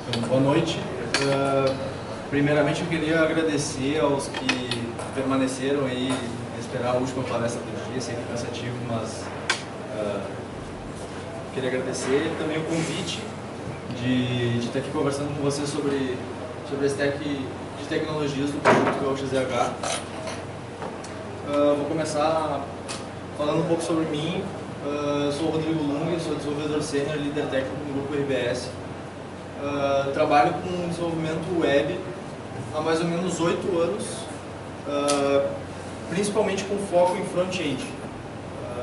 Então, boa noite. Primeiramente, eu queria agradecer aos que permaneceram aí a esperar a última palestra do dia, sempre cansativo, mas queria agradecer também o convite de estar aqui conversando com vocês sobre a stack de tecnologias do produto GaúchaZH. Vou começar falando um pouco sobre mim. Sou o Rodrigo Lunga, sou desenvolvedor sênior, líder técnico no grupo RBS. Trabalho com desenvolvimento web há mais ou menos 8 anos, principalmente com foco em front-end.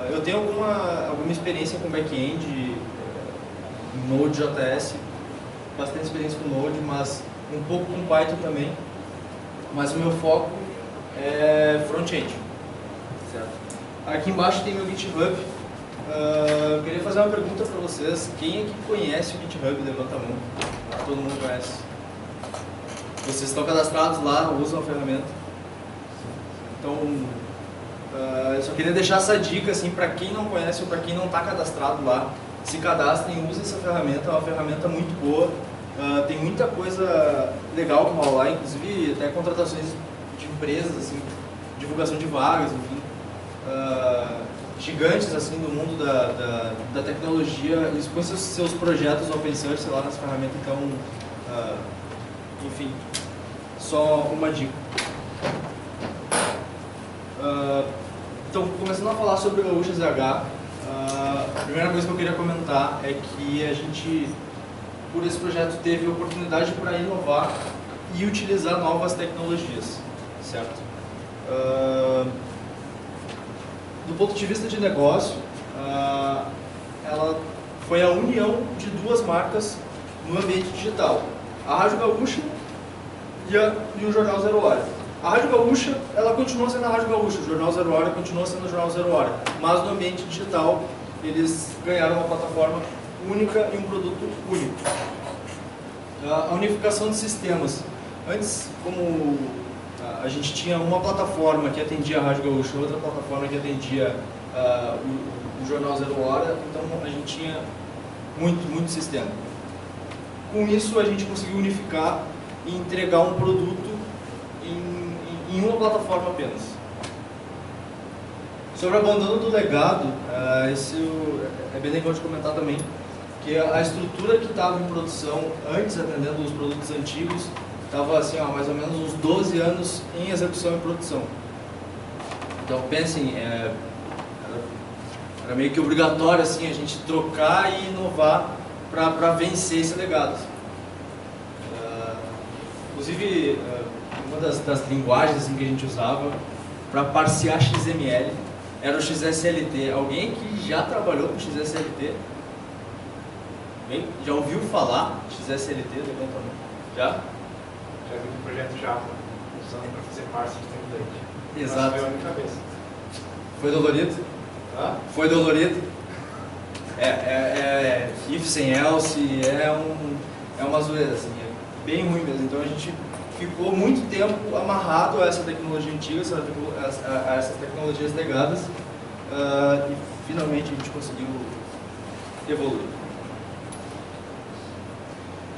Eu tenho alguma experiência com back-end, Node.js, bastante experiência com Node, mas um pouco com Python também, mas o meu foco é front-end. Aqui embaixo tem meu GitHub. Eu queria fazer uma pergunta para vocês. Quem é que conhece o GitHub? Levanta a mão. Todo mundo conhece. Vocês estão cadastrados lá, usam a ferramenta. Então, eu só queria deixar essa dica assim, para quem não conhece ou para quem não está cadastrado lá. Se cadastrem, usem essa ferramenta. É uma ferramenta muito boa. Tem muita coisa legal que rola lá, inclusive até contratações de empresas, assim, divulgação de vagas, enfim. Gigantes assim do mundo da tecnologia, eles põem seus projetos open source lá nessa ferramenta, então, enfim, só uma dica. Então, começando a falar sobre o GaúchaZH, a primeira coisa que eu queria comentar é que a gente, por esse projeto, teve oportunidade para inovar e utilizar novas tecnologias, certo? Do ponto de vista de negócio, ela foi a união de duas marcas no ambiente digital, a Rádio Gaúcha e o Jornal Zero Hora. A Rádio Gaúcha, ela continua sendo a Rádio Gaúcha, o Jornal Zero Hora continua sendo o Jornal Zero Hora, mas no ambiente digital eles ganharam uma plataforma única e um produto único. A unificação de sistemas. Antes, como a gente tinha uma plataforma que atendia a Rádio Gaúcha, outra plataforma que atendia o Jornal Zero Hora, então a gente tinha muito sistema. Com isso a gente conseguiu unificar e entregar um produto em uma plataforma apenas. Sobre o abandono do legado, isso é bem legal de comentar também, que a estrutura que estava em produção antes, atendendo os produtos antigos, estava assim, mais ou menos uns 12 anos em execução e produção. Então pensem, era meio que obrigatório assim, a gente trocar e inovar para vencer esse legado. Inclusive, uma das linguagens assim, que a gente usava para parsear XML era o XSLT. Alguém aqui já trabalhou com XSLT? Já ouviu falar XSLT? Levanta a mão. Já? Já vi um projeto Java usando para fazer parse de template. Exato. Mas veio na cabeça. Foi dolorido? Hã? Foi dolorido? If sem else, é uma zoeira, assim, é bem ruim mesmo. Então a gente ficou muito tempo amarrado a essa tecnologia antiga, a essas tecnologias legadas, e finalmente a gente conseguiu evoluir.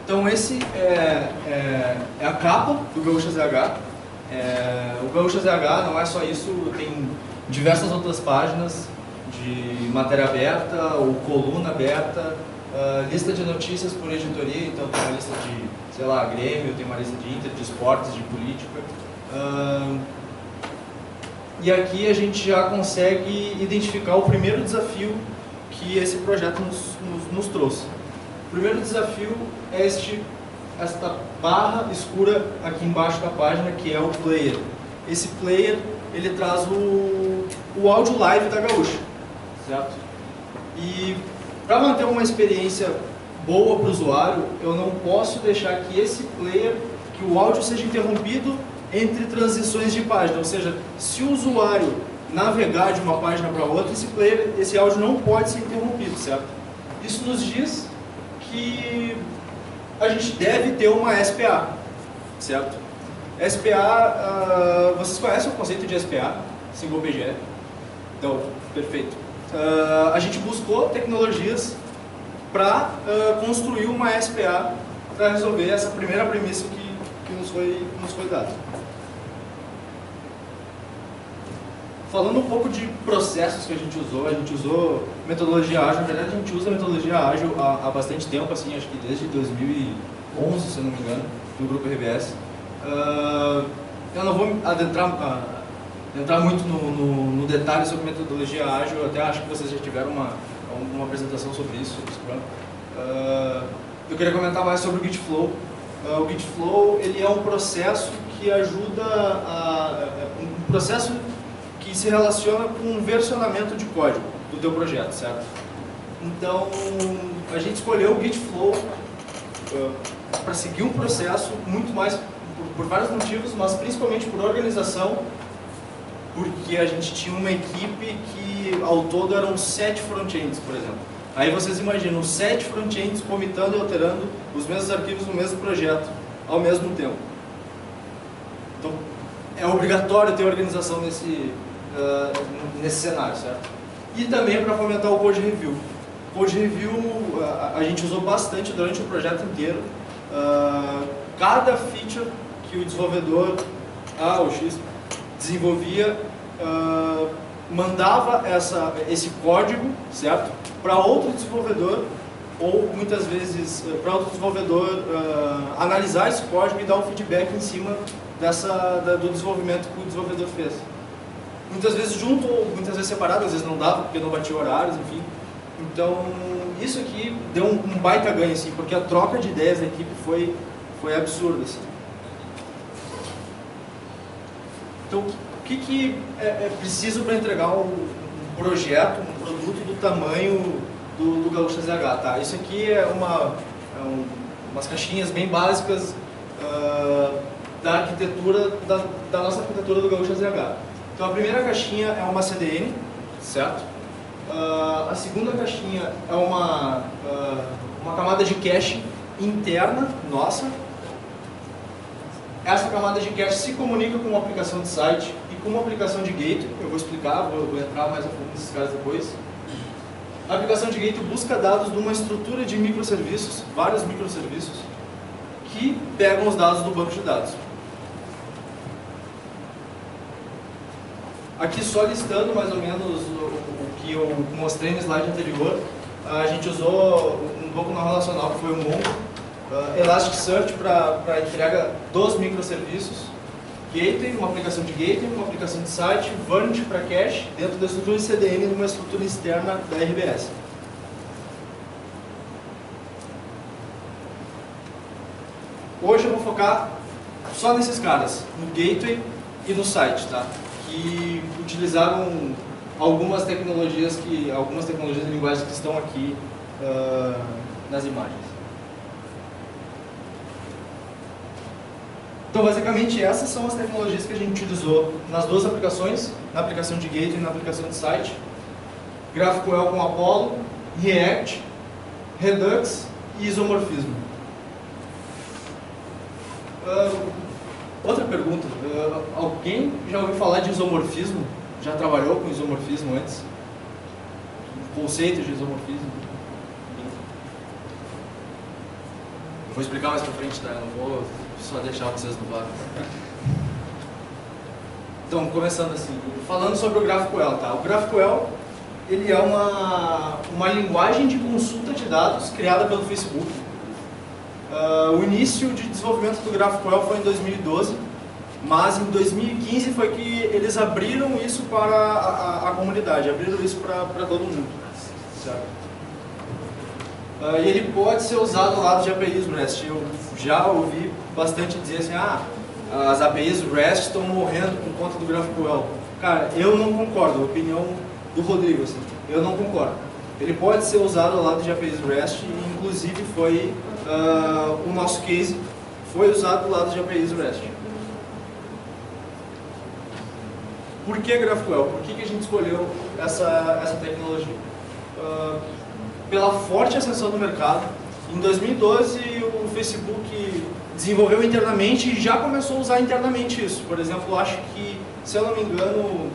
Então esse é a capa do GaúchaZH. O GaúchaZH não é só isso, tem diversas outras páginas de matéria aberta ou coluna aberta, lista de notícias por editoria, então tem uma lista de, sei lá, Grêmio, tem uma lista de Inter, de esportes, de política. E aqui a gente já consegue identificar o primeiro desafio que esse projeto nos trouxe. O primeiro desafio é esta barra escura aqui embaixo da página, que é o player. Esse player, ele traz o áudio live da Gaúcha, certo? E para manter uma experiência boa para o usuário, eu não posso deixar que esse player, que o áudio seja interrompido entre transições de página. Ou seja, se o usuário navegar de uma página para outra, esse áudio não pode ser interrompido, certo? Isso nos diz que a gente deve ter uma SPA, certo? SPA, vocês conhecem o conceito de SPA, Single PGE? Então, perfeito. A gente buscou tecnologias para construir uma SPA para resolver essa primeira premissa que nos foi dada. Falando um pouco de processos que a gente usou metodologia ágil. Na verdade, a gente usa metodologia ágil há bastante tempo, assim, acho que desde 2011, se eu não me engano, no grupo RBS. Eu não vou entrar muito no detalhe sobre metodologia ágil, até acho que vocês já tiveram uma apresentação sobre isso, sobre Scrum. Eu queria comentar mais sobre o Git Flow. O Git Flow, ele é um processo que ajuda um processo que se relaciona com um versionamento de código do teu projeto, certo? Então, a gente escolheu o Git Flow para seguir um processo muito mais por vários motivos, mas principalmente por organização, porque a gente tinha uma equipe que ao todo eram 7 front-ends, por exemplo. Aí vocês imaginam 7 front-ends comitando e alterando os mesmos arquivos no mesmo projeto ao mesmo tempo. Então, é obrigatório ter organização nesse cenário, certo? E também para fomentar o Code Review. Code Review a gente usou bastante durante o projeto inteiro. Cada feature que o desenvolvedor A ou X desenvolvia, mandava esse código, certo? Para outro desenvolvedor, ou muitas vezes para outro desenvolvedor analisar esse código e dar um feedback em cima do desenvolvimento que o desenvolvedor fez. Muitas vezes junto, ou muitas vezes separado, às vezes não dava porque não batia horários, enfim. Então, isso aqui deu um baita ganho, assim, porque a troca de ideias da equipe foi absurda, assim. Então, o que é preciso para entregar um projeto, um produto do tamanho do Gaúcha ZH, tá? Isso aqui é umas caixinhas bem básicas da arquitetura, da nossa arquitetura do Gaúcha ZH. Então, a primeira caixinha é uma CDN, certo? A segunda caixinha é uma camada de cache interna nossa. Essa camada de cache se comunica com uma aplicação de site e com uma aplicação de gateway. Eu vou explicar, vou entrar mais a fundo nesses caras depois. A aplicação de gateway busca dados de uma estrutura de microserviços, vários microserviços, que pegam os dados do banco de dados. Aqui só listando mais ou menos o que eu mostrei no slide anterior, a gente usou um pouco no relacional que foi o Mongo, Elasticsearch para entrega dos microserviços, Gateway, uma aplicação de Gateway, uma aplicação de site, Vernit para cache, dentro da estrutura de CDN numa estrutura externa da RBS. Hoje eu vou focar só nesses caras, no Gateway e no site, tá? Que utilizaram algumas tecnologias e linguagens que estão aqui nas imagens. Então, basicamente, essas são as tecnologias que a gente utilizou nas duas aplicações, na aplicação de Gateway e na aplicação de site. GraphQL com Apollo, React, Redux e isomorfismo. Outra pergunta, alguém já ouviu falar de isomorfismo? Já trabalhou com isomorfismo antes? Conceito de isomorfismo? Eu vou explicar mais pra frente, tá? Eu não vou só deixar vocês no vácuo. Então, começando assim, falando sobre o GraphQL, tá? O GraphQL, ele é uma linguagem de consulta de dados criada pelo Facebook. O início de desenvolvimento do GraphQL foi em 2012, mas em 2015 foi que eles abriram isso para a comunidade, abriram isso para todo mundo, certo? E ele pode ser usado ao lado de APIs REST. Eu já ouvi bastante dizer assim, as APIs REST estão morrendo por conta do GraphQL. Cara, eu não concordo, a opinião do Rodrigo, assim, eu não concordo. Ele pode ser usado ao lado de APIs REST e inclusive foi o nosso case foi usado do lado de APIs REST. Por que GraphQL? Por que a gente escolheu essa tecnologia? Pela forte ascensão do mercado. Em 2012, o Facebook desenvolveu internamente e já começou a usar internamente isso. Por exemplo, eu acho que, se eu não me engano,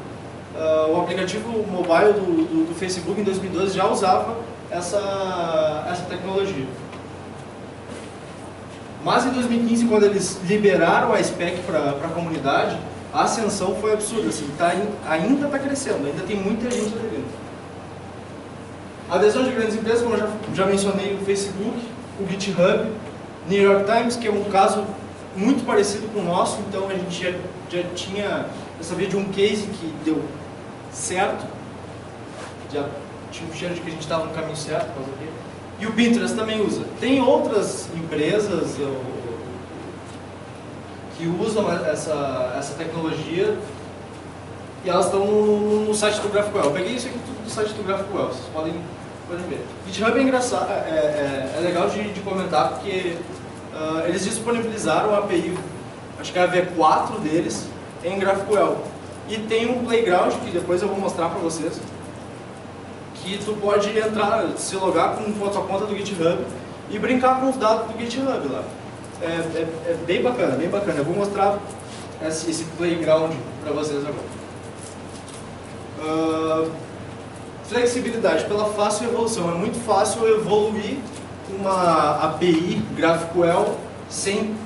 o aplicativo mobile do Facebook em 2012 já usava essa tecnologia. Mas em 2015, quando eles liberaram a spec para a comunidade, a ascensão foi absurda, assim, ainda está crescendo, ainda tem muita gente aderindo. A adesão de grandes empresas, como eu já mencionei, o Facebook, o GitHub, New York Times, que é um caso muito parecido com o nosso, então a gente já sabia de um case que deu certo, já tinha um cheiro de que a gente estava no caminho certo, por causa dele. E o Pinterest também usa. Tem outras empresas que usam essa tecnologia e elas estão no site do GraphQL. Eu peguei isso aqui tudo do site do GraphQL, vocês podem ver. GitHub é engraçado, é legal de comentar porque eles disponibilizaram a API, acho que é a V4 deles, em GraphQL. E tem um playground que depois eu vou mostrar para vocês, que tu pode entrar, se logar com a tua conta do GitHub e brincar com os dados do GitHub lá. É bem bacana, bem bacana. Eu vou mostrar esse playground para vocês agora. Flexibilidade pela fácil evolução. É muito fácil evoluir uma API GraphQL sem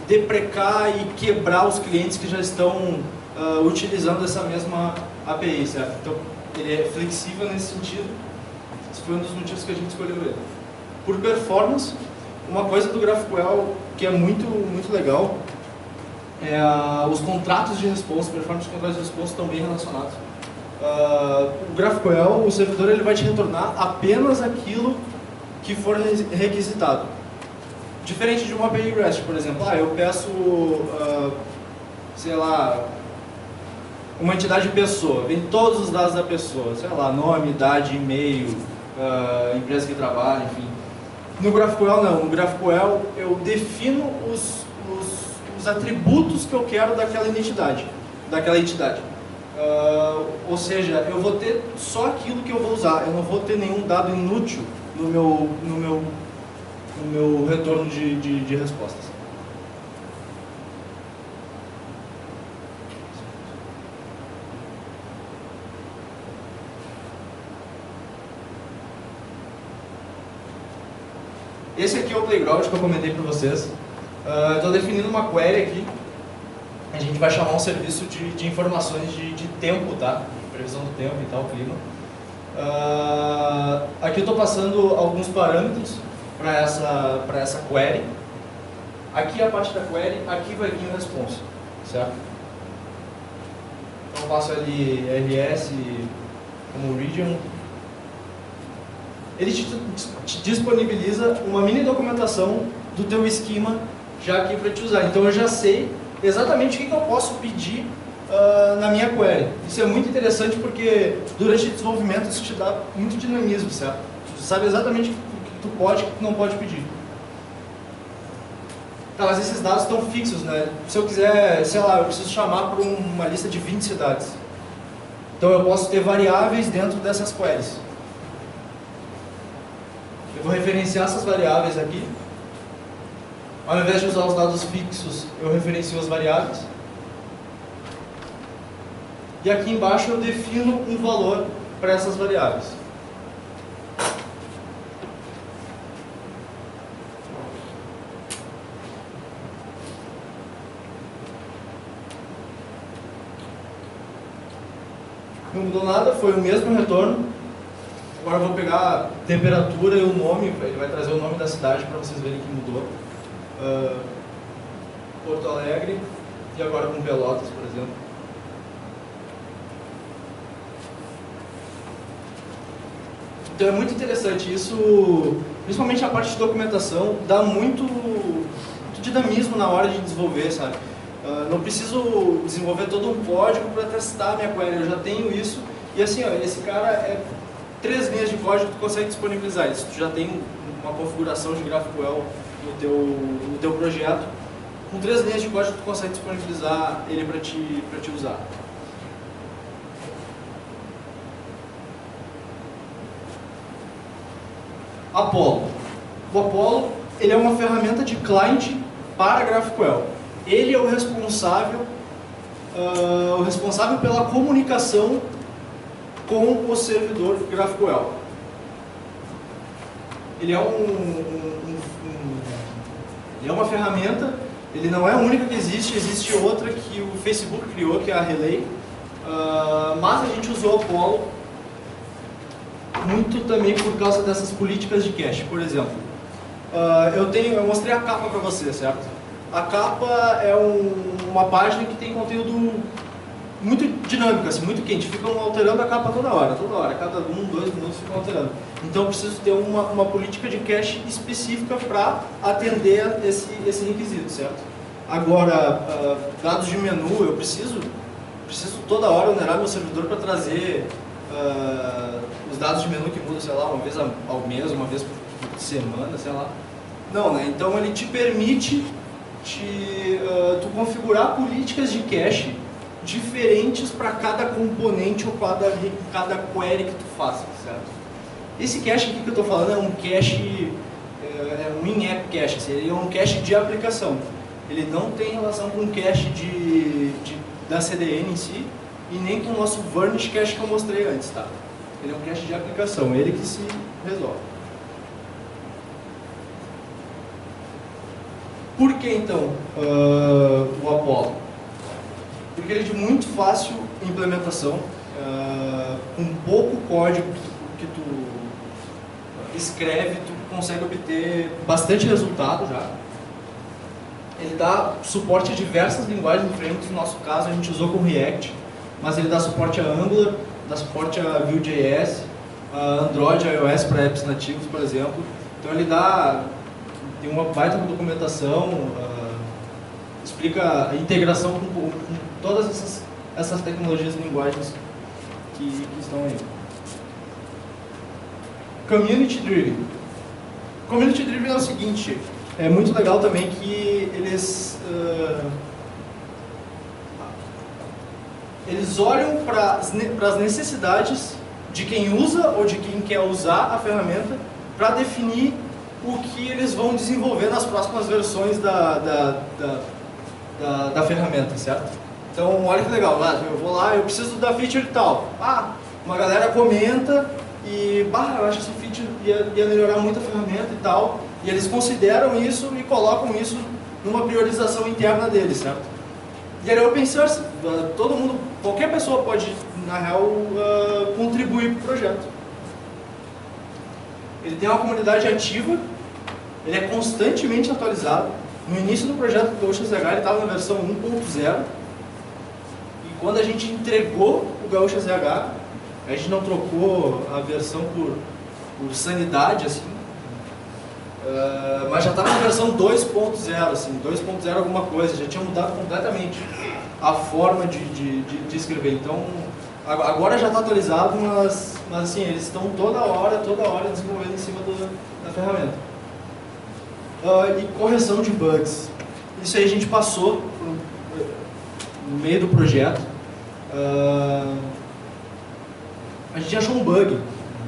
deprecar e quebrar os clientes que já estão utilizando essa mesma API, certo? Então, ele é flexível nesse sentido. Esse foi um dos motivos que a gente escolheu ele. Por performance, uma coisa do GraphQL que é muito legal é os contratos de resposta. Performance e contratos de resposta estão bem relacionados. O GraphQL, o servidor, ele vai te retornar apenas aquilo que for requisitado. Diferente de uma API REST, por exemplo. Eu peço, sei lá, uma entidade pessoa, vem todos os dados da pessoa, sei lá, nome, idade, e-mail, empresa que trabalha, enfim. No GraphQL não, no GraphQL eu defino os atributos que eu quero daquela entidade. Ou seja, eu vou ter só aquilo que eu vou usar, eu não vou ter nenhum dado inútil no meu retorno de respostas. Esse aqui é o playground que eu comentei para vocês. Estou definindo uma query aqui. A gente vai chamar um serviço de informações de tempo, tá? Previsão do tempo e tal, clima. Aqui eu estou passando alguns parâmetros para essa query. Aqui é a parte da query, aqui vai vir o response, certo? Então eu passo ali rs como region. Ele te disponibiliza uma mini documentação do teu esquema já aqui para te usar. Então eu já sei exatamente o que eu posso pedir na minha query. Isso é muito interessante porque durante o desenvolvimento isso te dá muito dinamismo, certo? Tu sabe exatamente o que tu pode e o que tu não pode pedir. Tá, mas esses dados estão fixos, né? Se eu quiser, sei lá, eu preciso chamar para uma lista de 20 cidades. Então eu posso ter variáveis dentro dessas queries. Eu vou referenciar essas variáveis aqui. Ao invés de usar os dados fixos, eu referencio as variáveis. E aqui embaixo eu defino um valor para essas variáveis. Não mudou nada, foi o mesmo retorno. Agora eu vou pegar a temperatura e o nome, ele vai trazer o nome da cidade para vocês verem que mudou. Porto Alegre e agora com Pelotas, por exemplo. Então é muito interessante isso, principalmente a parte de documentação, dá muito dinamismo na hora de desenvolver, sabe? Não preciso desenvolver todo um código para testar a minha query, eu já tenho isso. E assim, esse cara é 3 linhas de código que tu consegue disponibilizar isso. Tu já tem uma configuração de GraphQL no teu projeto. Com 3 linhas de código tu consegue disponibilizar ele para te usar. Apollo. O Apollo ele é uma ferramenta de client para GraphQL. Ele é o responsável pela comunicação com o servidor GraphQL. Ele é Ele é uma ferramenta, ele não é a única que existe, existe outra que o Facebook criou, que é a Relay, mas a gente usou a Apollo muito também por causa dessas políticas de cache. Por exemplo, eu mostrei a capa para você, certo? A capa é uma página que tem conteúdo muito dinâmico, assim, muito quente. Ficam alterando a capa toda hora. Cada 1, 2 minutos ficam alterando. Então eu preciso ter uma política de cache específica para atender esse requisito, certo? Agora, dados de menu, eu preciso toda hora onerar meu servidor para trazer os dados de menu que mudam, sei lá, uma vez ao mês, uma vez por semana, sei lá. Não, né? Então ele te permite tu configurar políticas de cache diferentes para cada componente ou cada query que tu faça, certo? Esse cache aqui que eu estou falando é um cache, é um in-app cache, seria um cache de aplicação. Ele não tem relação com o cache da CDN em si e nem com o nosso Varnish cache que eu mostrei antes, tá? Ele é um cache de aplicação, ele que se resolve. Por que então o Apollo? Porque ele é de muito fácil implementação, com pouco código que tu escreve, tu consegue obter bastante resultado já. Ele dá suporte a diversas linguagens de frameworks, no nosso caso a gente usou com React, mas ele dá suporte a Angular, dá suporte a Vue.js, a Android, iOS para apps nativos, por exemplo. Então ele tem uma baita documentação, explica a integração com todas essas tecnologias e linguagens que estão aí. Community Driven. Community Driven é o seguinte, é muito legal também que eles olham para as necessidades de quem usa ou de quem quer usar a ferramenta para definir o que eles vão desenvolver nas próximas versões da ferramenta, certo? Então, olha que legal, eu vou lá, eu preciso da feature tal. Uma galera comenta e, eu acho que essa feature ia melhorar muito a ferramenta e tal. E eles consideram isso e colocam isso numa priorização interna deles, certo? E era open source, todo mundo, qualquer pessoa pode, na real, contribuir para o projeto. Ele tem uma comunidade ativa, ele é constantemente atualizado. No início do projeto do GaúchoSH ele estava na versão 1.0 e quando a gente entregou o GaúchoSH, a gente não trocou a versão por sanidade, assim, mas já estava na versão 2.0, assim, 2.0 alguma coisa, já tinha mudado completamente a forma de escrever. Então, agora já está atualizado, mas assim, eles estão toda hora desenvolvendo em cima da ferramenta. E correção de bugs. Isso aí a gente passou no meio do projeto. A gente achou um bug.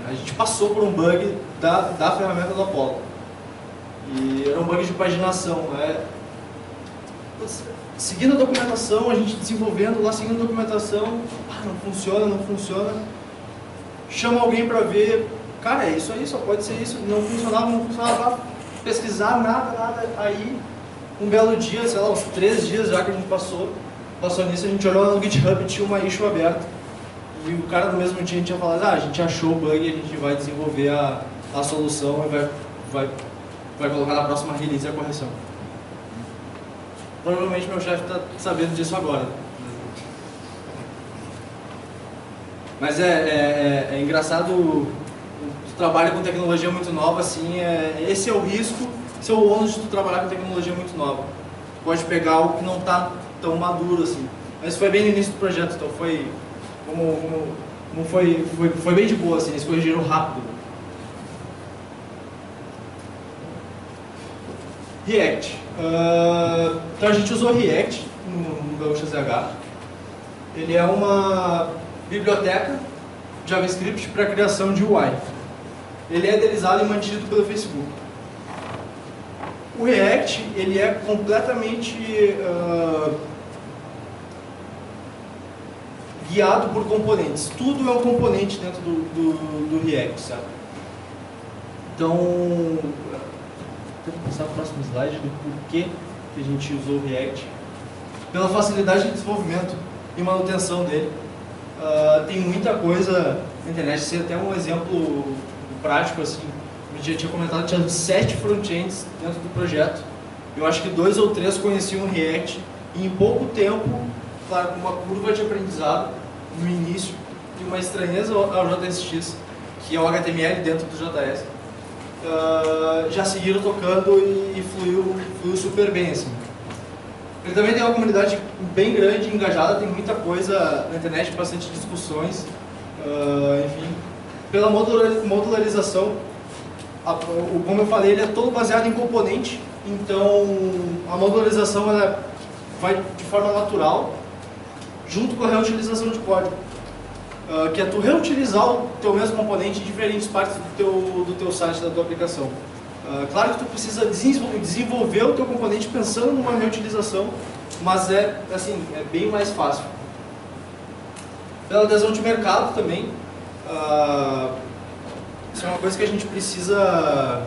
A gente passou por um bug da ferramenta do Apollo. E era um bug de paginação. Seguindo a documentação, a gente desenvolvendo lá, seguindo a documentação, não funciona. Chama alguém para ver, cara, é isso aí, só pode ser isso. Não funcionava, pesquisar, nada. Aí, um belo dia, sei lá, uns 3 dias já que a gente passou nisso, a gente olhou no GitHub e tinha uma issue aberta. E o cara no mesmo dia a gente tinha falado, a gente achou o bug e a gente vai desenvolver a solução e vai colocar na próxima release a correção. Provavelmente meu chefe está sabendo disso agora. Mas é engraçado, o trabalho com tecnologia muito nova, assim, esse é o risco, esse é o ônus de tu trabalhar com tecnologia muito nova. Tu pode pegar algo que não está tão maduro assim. Mas foi bem no início do projeto, então foi bem de boa, assim, eles corrigiram rápido. React. Então a gente usou React no GaúchoSH. Ele é uma biblioteca JavaScript para criação de UI. Ele é idealizado e mantido pelo Facebook. O React, ele é completamente guiado por componentes. Tudo é um componente dentro do React, sabe? Então, Tenta passar o próximo slide do porquê que a gente usou o React. Pela facilidade de desenvolvimento e manutenção dele. Tem muita coisa na internet, isso é até um exemplo prático, assim. Eu já tinha comentado que tinha 7 front-ends dentro do projeto. Eu acho que 2 ou 3 conheciam o React e em pouco tempo, claro, com uma curva de aprendizado no início e uma estranheza ao JSX, que é o HTML dentro do JS, já seguiram tocando e fluiu super bem, assim. Ele também tem uma comunidade bem grande, engajada, tem muita coisa na internet, bastante discussões, enfim. Pela modularização, como eu falei, ele é todo baseado em componente, então a modularização ela vai de forma natural, junto com a reutilização de código, que é tu reutilizar o teu mesmo componente em diferentes partes do teu site, da tua aplicação. Claro que tu precisa desenvolver o teu componente pensando numa reutilização, mas é bem mais fácil. Pela adesão de mercado também, isso é uma coisa que a gente precisa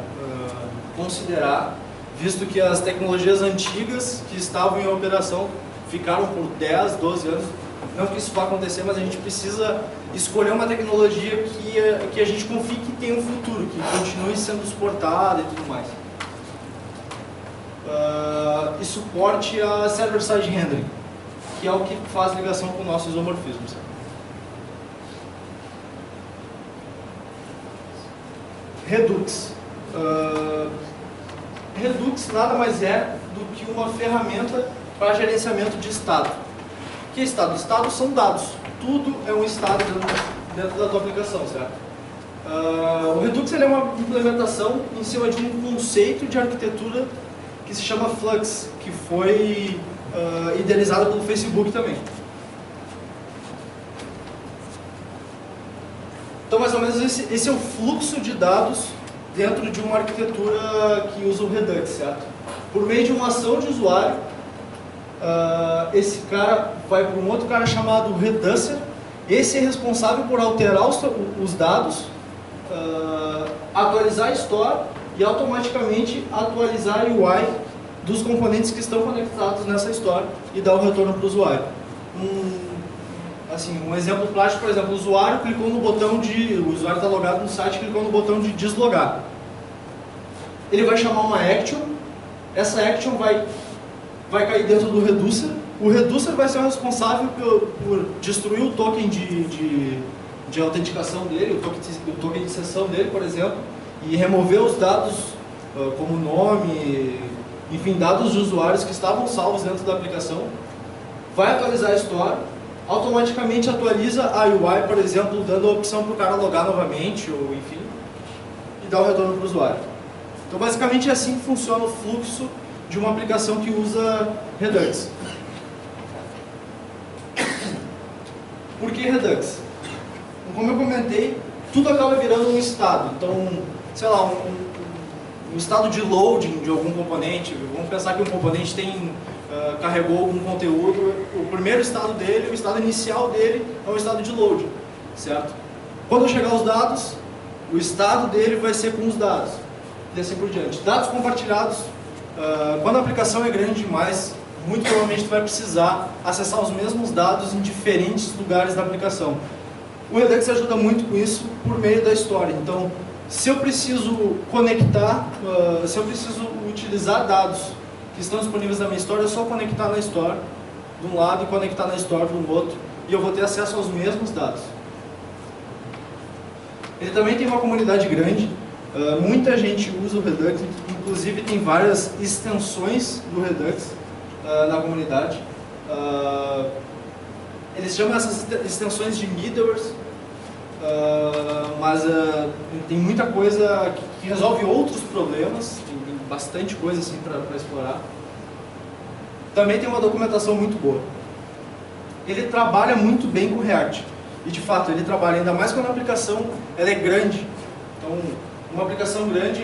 considerar, visto que as tecnologias antigas que estavam em operação ficaram por 10, 12 anos. Não que isso vá acontecer, mas a gente precisa escolher uma tecnologia que a gente confie que tem um futuro, que continue sendo suportada e tudo mais. E suporte a server-side rendering, que é o que faz ligação com o nosso isomorfismo. Redux. Redux nada mais é do que uma ferramenta para gerenciamento de estado. O que é estado? Estados são dados. Tudo é um estado dentro da tua aplicação, certo? O Redux ele é uma implementação em cima de um conceito de arquitetura que se chama Flux, que foi idealizado pelo Facebook também. Então, mais ou menos, esse é o fluxo de dados dentro de uma arquitetura que usa o Redux, certo? Por meio de uma ação de usuário, esse cara vai para um outro cara chamado Reducer. Esse é responsável por alterar os dados, atualizar a store e automaticamente atualizar a UI dos componentes que estão conectados nessa store e dar o retorno para o usuário. Um exemplo prático, por exemplo, o usuário clicou no botão o usuário está logado no site, clicou no botão de deslogar. Ele vai chamar uma action, essa action vai cair dentro do Reducer. O Reducer vai ser o responsável por destruir o token de autenticação dele, o token de sessão dele, por exemplo, e remover os dados como nome, enfim, dados de usuários que estavam salvos dentro da aplicação. Vai atualizar a store, automaticamente atualiza a UI, por exemplo, dando a opção para o cara logar novamente, ou enfim, e dá o retorno para o usuário. Então, basicamente, é assim que funciona o fluxo de uma aplicação que usa Redux. Por que Redux? Como eu comentei, tudo acaba virando um estado. Então, sei lá, um estado de loading de algum componente. Vamos pensar que um componente carregou algum conteúdo. O primeiro estado dele, o estado inicial dele, é o estado de loading, certo? Quando chegar os dados, o estado dele vai ser com os dados, e assim por diante. Dados compartilhados, quando a aplicação é grande demais, muito provavelmente tu vai precisar acessar os mesmos dados em diferentes lugares da aplicação. O Redux ajuda muito com isso por meio da história. Então, se eu preciso conectar, se eu preciso utilizar dados que estão disponíveis na minha Store, é só conectar na Store de um lado e conectar na Store do outro, e eu vou ter acesso aos mesmos dados. Ele também tem uma comunidade grande, muita gente usa o Redux, inclusive tem várias extensões do Redux na comunidade. Eles chamam essas extensões de middlewares, mas tem muita coisa que resolve outros problemas, tem bastante coisa assim para explorar. Também tem uma documentação muito boa. Ele trabalha muito bem com React, e de fato ele trabalha ainda mais quando a aplicação ela é grande. Então, uma aplicação grande,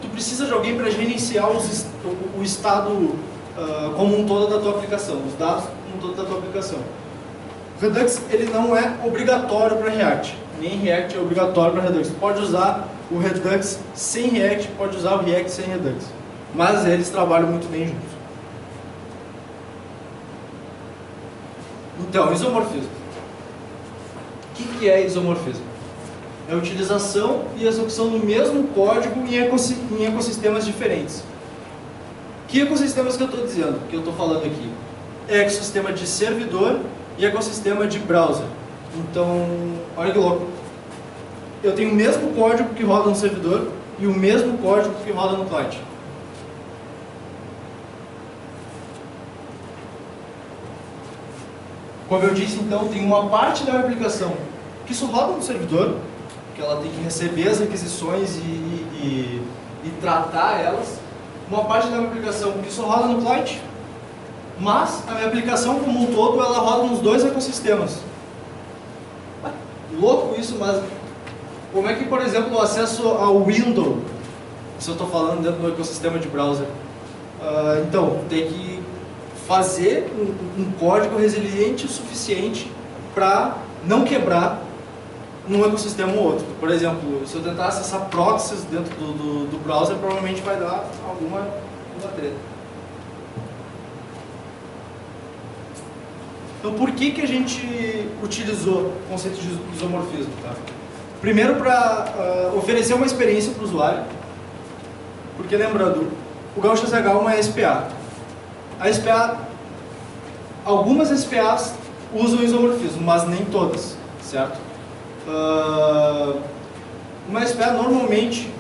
tu precisa de alguém para gerenciar o estado como um todo da tua aplicação, os dados como um todo da tua aplicação. O Redux ele não é obrigatório para React, nem React é obrigatório para Redux. Tu pode usar o Redux sem React, pode usar o React sem Redux. Mas eles trabalham muito bem juntos. Então, isomorfismo. O que é isomorfismo? É a utilização e execução do mesmo código em ecossistemas diferentes. Que ecossistemas que eu estou dizendo, que eu estou falando aqui? É ecossistema de servidor e ecossistema de browser. Então, olha que louco. Eu tenho o mesmo código que roda no servidor e o mesmo código que roda no cliente. Como eu disse, então, tem uma parte da aplicação que só roda no servidor, que ela tem que receber as requisições e tratar elas. Uma parte da minha aplicação que só roda no client, mas a minha aplicação como um todo, ela roda nos dois ecossistemas. Louco isso, mas como é que, por exemplo, o acesso ao Windows, se eu estou falando dentro do ecossistema de browser, então, tem que fazer um código resiliente o suficiente para não quebrar num ecossistema ou outro. Por exemplo, se eu tentar acessar proxies dentro do browser, provavelmente vai dar alguma treta. Então, por que a gente utilizou o conceito de isomorfismo? Tá? Primeiro, para oferecer uma experiência para o usuário, porque lembrando, o GaúchoSH é uma SPA. A SPA, algumas SPAs usam isomorfismo, mas nem todas, certo? Uma SPA normalmente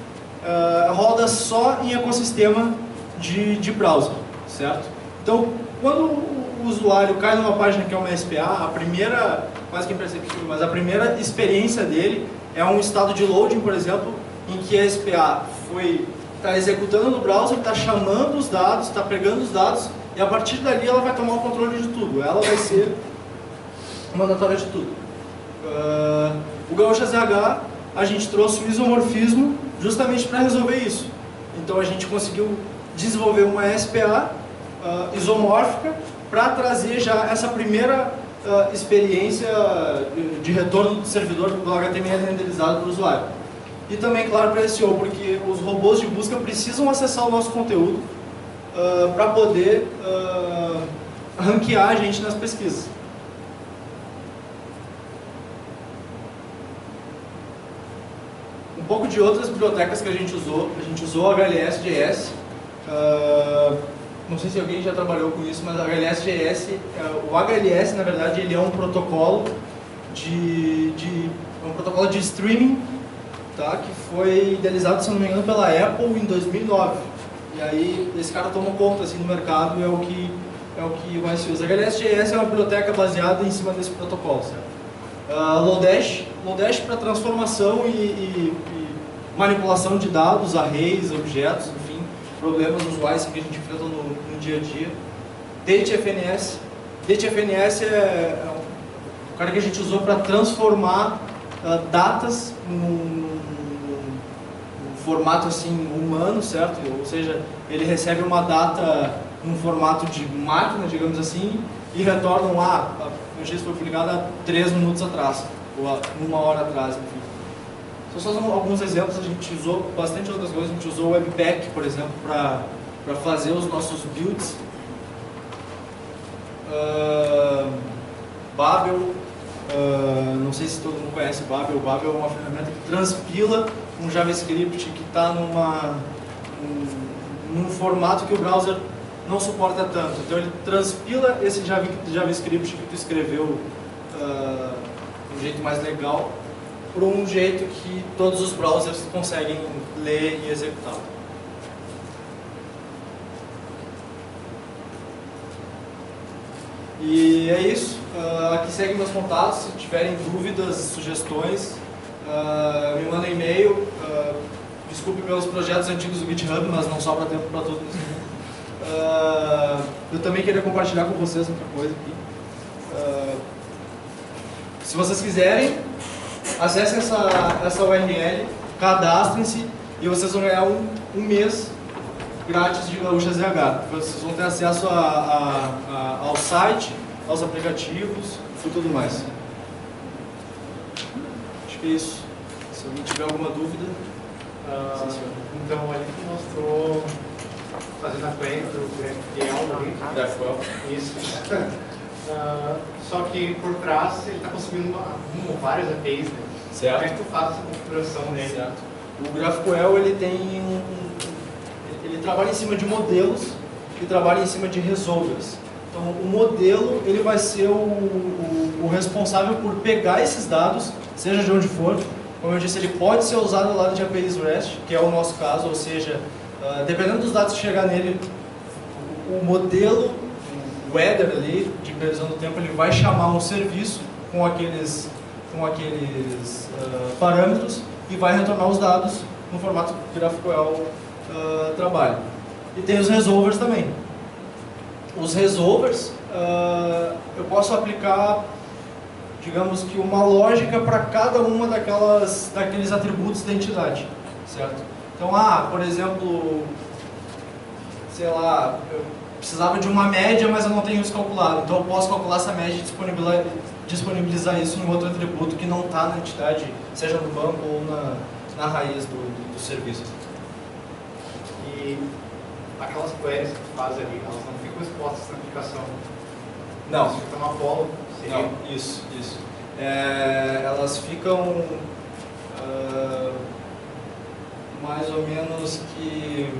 roda só em ecossistema de browser, certo? Então, quando o usuário cai numa página que é uma SPA, a primeira, quase que imperceptível, mas a primeira experiência dele é um estado de loading, por exemplo, em que a SPA está executando no browser, está chamando os dados, está pegando os dados, e a partir dali ela vai tomar o controle de tudo. Ela vai ser mandatória de tudo. O GaúchoSH, a gente trouxe o isomorfismo justamente para resolver isso. Então a gente conseguiu desenvolver uma SPA isomórfica para trazer já essa primeira experiência de retorno do servidor do HTML renderizado para o usuário. E também, claro, para SEO, porque os robôs de busca precisam acessar o nosso conteúdo para poder ranquear a gente nas pesquisas. Um pouco de outras bibliotecas que a gente usou HLS.js. Não sei se alguém já trabalhou com isso, mas a HLS.js, o HLS, na verdade, ele é um protocolo de streaming, tá? Que foi idealizado, se não me engano, pela Apple em 2009. E aí, esse cara tomou conta assim, no mercado e é o que mais se usa. A HLS.js é uma biblioteca baseada em cima desse protocolo, certo? Lodash para transformação e manipulação de dados, arrays, objetos, enfim, problemas usuais que a gente enfrenta no dia a dia. DateFNS. DateFNS é o cara que a gente usou para transformar datas num formato assim, humano, certo? Ou seja, ele recebe uma data num formato de máquina, digamos assim, e retorna lá, a notícia foi publicada há 3 minutos atrás, ou há 1 hora atrás, enfim. Só alguns exemplos, a gente usou bastante outras coisas, a gente usou o Webpack, por exemplo, para fazer os nossos builds. Babel, não sei se todo mundo conhece Babel. Babel é uma ferramenta que transpila um JavaScript que está num formato que o browser não suporta tanto. Então ele transpila esse JavaScript que tu escreveu de um jeito mais legal para um jeito que todos os browsers conseguem ler e executar. E é isso. Aqui seguem meus contatos. Se tiverem dúvidas, sugestões, me mandem e-mail. Desculpe pelos projetos antigos do GitHub, mas não sobra tempo para tudo isso. Eu também queria compartilhar com vocês outra coisa aqui. Se vocês quiserem, acessem essa URL, cadastrem-se e vocês vão ganhar um mês grátis de GaúchoSH. Vocês vão ter acesso ao site, aos aplicativos e tudo mais. Acho que é isso. Se alguém tiver alguma dúvida... Sim, senhor. Então, ali que mostrou, fazendo a query do GraphQL ali. GraphQL. Isso. Só que por trás ele está conseguindo várias APIs, né? Certo. Como é que tu faz essa configuração nele? Certo. O GraphQL ele trabalha em cima de modelos e trabalha em cima de resolvers. Então, o modelo ele vai ser o responsável por pegar esses dados, seja de onde for. Como eu disse, ele pode ser usado do lado de APIs REST, que é o nosso caso, ou seja, dependendo dos dados que chegar nele, o modelo, o header ali, de previsão do tempo, ele vai chamar um serviço com aqueles parâmetros e vai retornar os dados no formato que o GraphQL trabalha. E tem os resolvers também. Os resolvers, eu posso aplicar, digamos que uma lógica para cada uma daqueles atributos da entidade, certo? Então, por exemplo, sei lá, eu precisava de uma média, mas eu não tenho isso calculado, então eu posso calcular essa média e disponibilizar isso em outro atributo que não está na entidade, seja no banco ou na raiz do serviço. E aquelas queries que tu faz ali, elas não ficam expostas na aplicação? Não. Elas ficam no Apollo? Seria? Não, isso. Elas ficam mais ou menos que...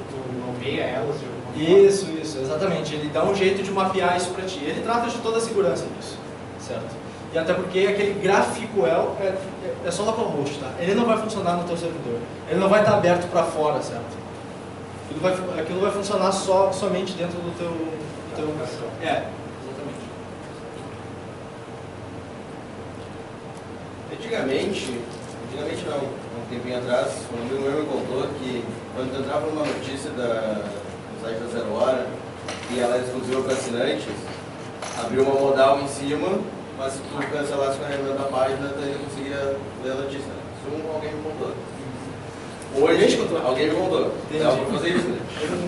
Tu nomeia elas de alguma forma? Isso, exatamente. Ele dá um jeito de mapear isso para ti. Ele trata de toda a segurança disso, certo? E até porque aquele GraphQL é só localhost, tá? Ele não vai funcionar no teu servidor. Ele não vai estar aberto para fora, certo? Aquilo vai funcionar somente dentro do teu aplicação. Exatamente. Antigamente não, um tempinho atrás, um amigo meu me contou que quando tu entrava numa notícia do site da Zero Hora e ela é exclusiva para assinantes, abriu uma modal em cima, mas se tu cancelasse o carregamento da página, tu ainda conseguia ler a notícia. Né? Isso alguém me contou. Hoje, alguém me contou. Dava pra fazer isso, né?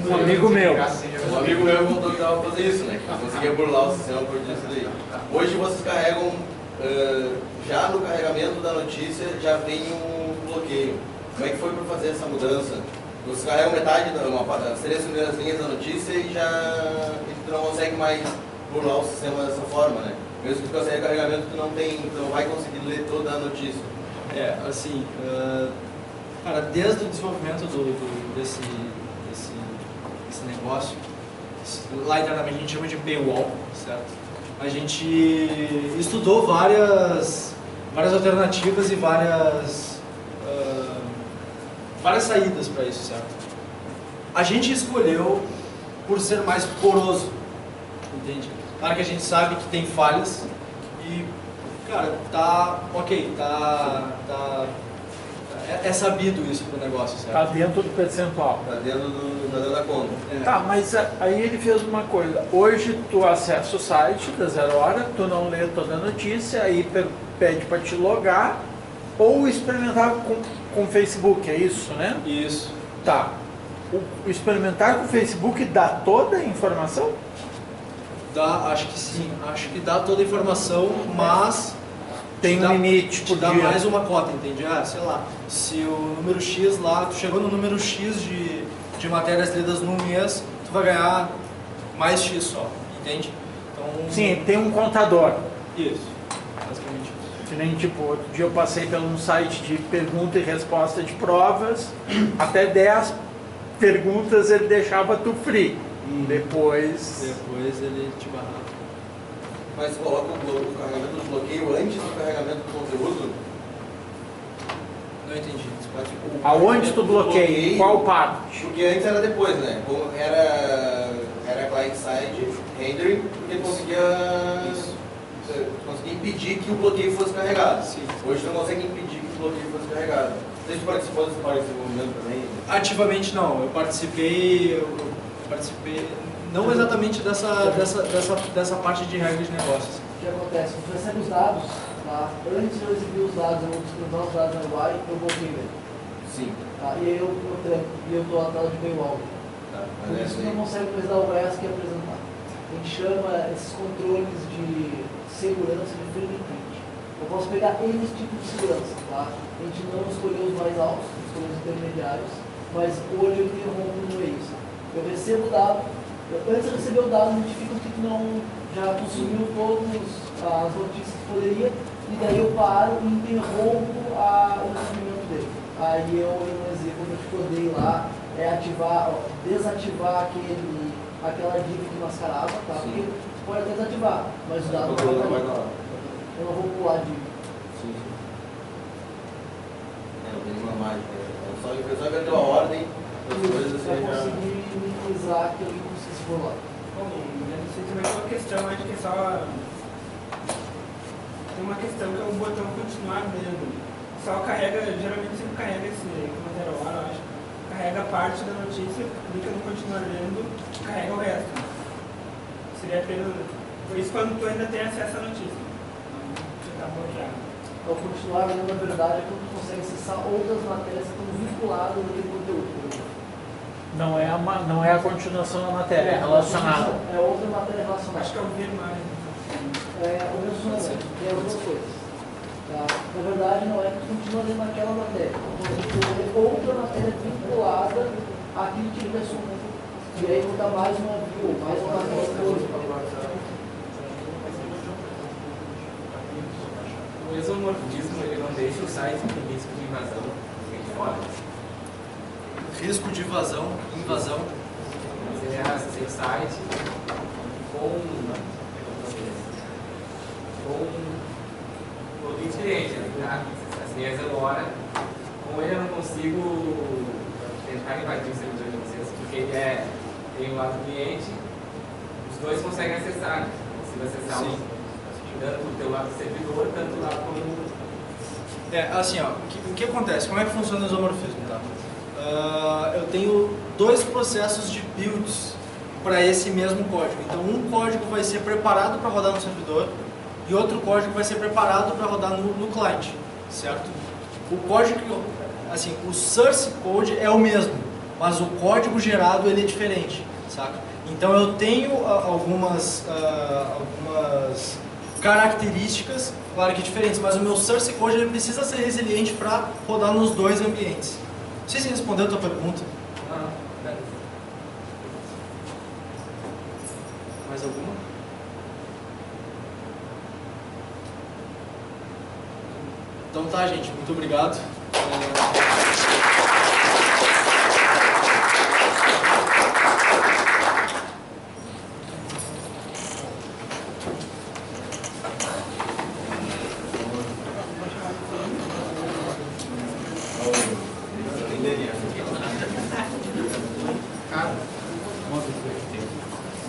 Um amigo meu. Um amigo meu me contou que dava pra fazer isso, né? Que eu conseguia burlar o sistema por isso daí. Hoje vocês carregam, já no carregamento da notícia, já tem um bloqueio. Como é que foi para fazer essa mudança? Vocês carregam metade das 3 primeiras linhas da notícia e tu não consegue mais burlar o sistema dessa forma, né? Mesmo que tu consegue carregamento, tu não vai conseguir ler toda a notícia. Assim... Cara, desde o desenvolvimento desse negócio, lá internamente a gente chama de paywall, certo? A gente estudou várias alternativas e várias saídas para isso, certo? A gente escolheu por ser mais poroso, entende? Claro que a gente sabe que tem falhas e, cara, é sabido isso pro negócio, certo? Está dentro do percentual. Está dentro da conta. Tá, mas aí ele fez uma coisa. Hoje tu acessa o site da Zero Hora, tu não lê toda a notícia, aí pede para te logar ou experimentar com o Facebook, é isso, né? Isso. Tá. O experimentar com o Facebook dá toda a informação? Dá, acho que sim. Acho que dá toda a informação, mas... Tem um limite por dá dia. mais uma cota, entende? Sei lá, se o número X lá, tu chegou no número X de matérias lidas no mês, tu vai ganhar mais X só, entende? Então, Sim, tem um contador. Isso, basicamente isso. Que nem tipo, outro dia eu passei por um site de pergunta e resposta de provas, até 10 perguntas ele deixava tu free. Depois ele te barrava. Mas coloca o carregamento do bloqueio antes do carregamento do conteúdo? Não entendi. Aonde tu bloqueia? Em qual parte? Porque antes era depois, né? Era client-side rendering, porque conseguia impedir que o bloqueio fosse carregado. Sim. Hoje tu não consegue impedir que o bloqueio fosse carregado. Você participou desse desenvolvimento também? Ativamente não, eu participei não exatamente dessa parte de regra de negócios. O que acontece? Quando você recebe os dados, tá? Antes de eu exibir os dados, eu vou disponibilizar os dados na UI, eu bloqueio ele. Sim. Tá? E aí eu tranco, e eu dou a tela de paywall. Tá. Por isso que não consegue mais dar o OS que apresentar. A gente chama esses controles de segurança de fingerprint. Eu posso pegar N tipos de segurança, tá? A gente não escolheu os mais altos, escolheu os intermediários, mas hoje eu interrompo no Waze. Eu recebo o dado, antes de receber o dado, identifico que não já consumiu todas as notícias que poderia, e daí eu paro e interrompo o consumimento dele. Aí eu, no exemplo que eu te codei lá, ativar, desativar aquela dica que mascarava, tá? Porque você pode até desativar, mas o dado não vai lá. Eu não vou pular de. Sim. Não tem nenhuma mágica. Eu só inventou a ordem das coisas Para assim já. conseguir minimizar aquilo que você se for lá. Bom, eu não sei também uma questão, acho que é só. Tem uma questão que é o botão continuar lendo. Só carrega, geralmente sempre carrega esse comentário lá, eu acho. Carrega parte da notícia, clica no continuar lendo, carrega o resto. Seria apenas. Por isso quando tu ainda tem acesso à notícia. Tá bloqueado. Ao continuar lendo, na verdade, é quando tu consegue acessar outras matérias que estão vinculadas naquele conteúdo. Não é a continuação da matéria, é relacionada. É outra matéria relacionada. Acho que é o ver mais. É o relacionamento, tem as duas coisas. Tá? Na verdade, não é que tu continua lendo aquela matéria. Tu lê outra matéria vinculada àquele tipo de assunto. E aí vou dar mais uma view, mais uma matéria. O isomorfismo ele não deixa o site com risco de invasão de fora. Risco de invasão. Você acessa o site com outra experiência, tá? Assim é agora. Com ele eu não consigo tentar invadir o servidor de vocês, porque ele tem o lado do cliente, os dois conseguem acessar, né? Eu consigo acessar tanto do teu lado do servidor, tanto do lado como... Assim, ó, o que acontece? Como é que funciona o isomorfismo, tá? Eu tenho dois processos de builds para esse mesmo código. Então, um código vai ser preparado para rodar no servidor e outro código vai ser preparado para rodar no cliente, certo? O código, assim, o source code é o mesmo, mas o código gerado ele é diferente, saca? Então, eu tenho algumas características, claro que diferentes, mas o meu source code ele precisa ser resiliente para rodar nos dois ambientes. Não sei se respondeu a tua pergunta. Mais alguma? Então tá, gente. Muito obrigado.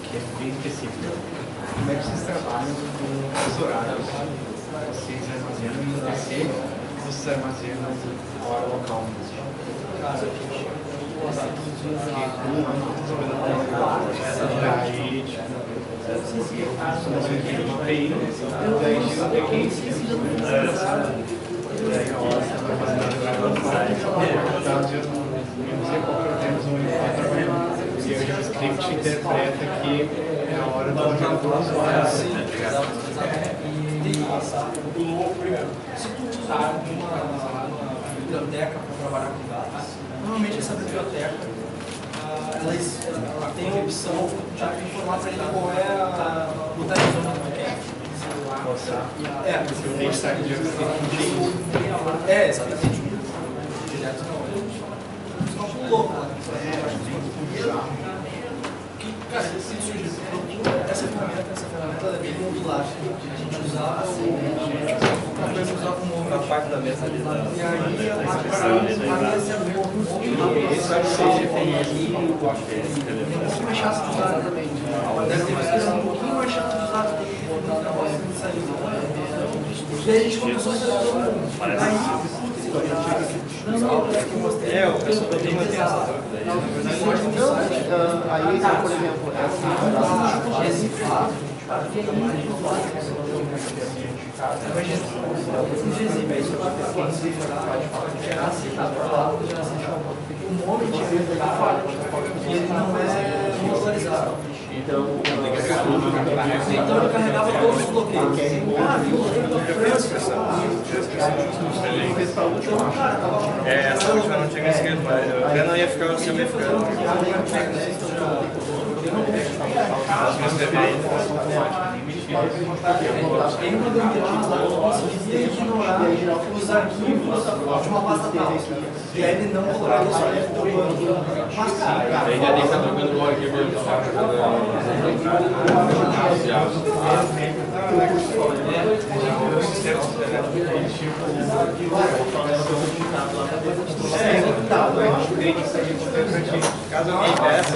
Que é bem específico. Como é que vocês trabalham com os horários? Vocês armazenam em PC ou vocês armazenam hora local mesmo? Cara, e o JavaScript interpreta que é a hora do navegador usuário. Se tu usar uma biblioteca para trabalhar com dados, normalmente essa biblioteca ela tem a opção de informar para ele qual é o time zone que quer. Exatamente. Direto não. Um louco lá. Cara, essa ferramenta é bem modular. A gente usava uma parte da mesa ali. E aí a Esse vai ser tem um pouquinho mais chato de usar também. Deve ter um pouquinho mais chato de usar, tem que botar na voz de sair. E aí a gente começou a fazer todo mundo. o pessoal tem uma criança. Aí, por exemplo, o nome de e ele não é visualizado. Então ele carregava todos os bloqueios. Essa última eu não tinha escrito, mas eu até não ia ficar assim, eu ia ficar. Ele mandou conseguia ignorar os arquivos de uma pasta tal. E aí ele não colocaria só dentro do banco. Mas, cara, Aí já nem tá trocando o arquivo do Caso alguém peça,